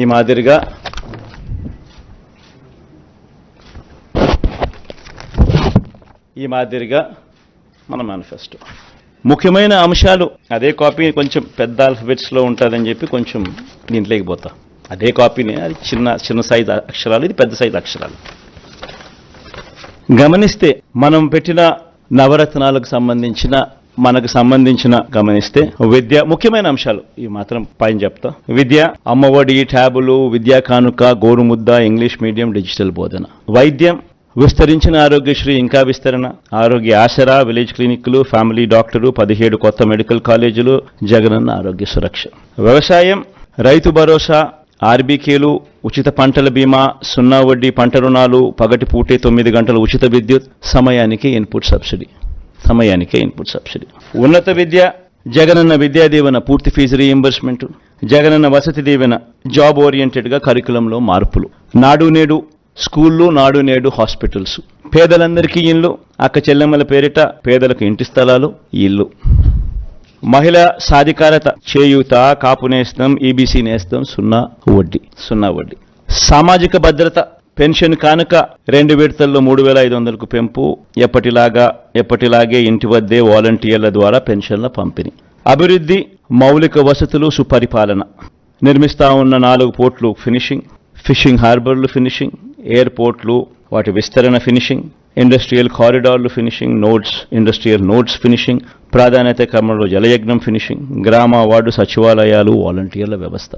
ఈ మాదిరిగా మన మేనిఫెస్టో ముఖ్యమైన అంశాలు. అదే కాపీ కొంచెం పెద్ద ఆల్ఫబెట్స్లో ఉంటుందని చెప్పి కొంచెం దీంట్లోకి పోతా. అదే కాపీనే, అది చిన్న సైజు అక్షరాలు, ఇది పెద్ద సైజు అక్షరాలు. గమనిస్తే మనం పెట్టిన నవరత్నాలకు మనకు సంబంధించిన గమనిస్తే విద్య ముఖ్యమైన అంశాలు ఈ మాత్రం పైన చెప్తా. విద్య, అమ్మఒడి, ట్యాబులు, విద్యా కానుక, గోరుముద్ద, ఇంగ్లీష్ మీడియం, డిజిటల్ బోధన. వైద్యం, విస్తరించిన ఆరోగ్యశ్రీ ఇంకా విస్తరణ, ఆరోగ్య ఆసరా, విలేజ్ క్లినిక్లు, ఫ్యామిలీ డాక్టరు, 17 కొత్త మెడికల్ కాలేజీలు, జగనన్న ఆరోగ్య సురక్ష. వ్యవసాయం, రైతు భరోసా, ఆర్బీకేలు, ఉచిత పంటల బీమా, 0 వడ్డీ పంట రుణాలు, పగటి పూటే 9 గంటల ఉచిత విద్యుత్, సమయానికి ఇన్పుట్ సబ్సిడీ. ఉన్నత విద్య, జగనన్న విద్యా దీవెన, పూర్తి fee reimbursement, Jagananna Vasathi Deevena, job ఓరియంటెడ్గా కరికులంలో మార్పులు, నాడు నేడు స్కూళ్ళు, నాడు నేడు హాస్పిటల్స్, పేదలందరికీ ఇల్లు, అక్క చెల్లెమ్మల పేరిట పేదలకు ఇంటి స్థలాలు, ఇల్లు, మహిళా సాధికారత, చేయూత, కాపు నేస్తం, ఈబీసీ నేస్తం, 0 వడ్డీ. సామాజిక భద్రత, పెన్షన్ కానుక 2 విడతల్లో 3,500కు పెంపు, ఎప్పటిలాగే ఇంటి వద్దే వాలంటీర్ల ద్వారా పెన్షన్ల పంపిణీ. అభివృద్ధి, మౌలిక వసతులు, సుపరిపాలన. నిర్మిస్తా ఉన్న 4 పోర్ట్లు ఫినిషింగ్, ఫిషింగ్ హార్బర్లు ఫినిషింగ్, ఎయిర్పోర్ట్లు వాటి విస్తరణ ఫినిషింగ్, ఇండస్ట్రియల్ కారిడార్లు ఫినిషింగ్, ఇండస్ట్రియల్ నోడ్స్ ఫినిషింగ్, ప్రాధాన్యత క్రమంలో జలయజ్ఞం ఫినిషింగ్, గ్రామ వార్డు సచివాలయాలు, వాలంటీర్ల వ్యవస్థ.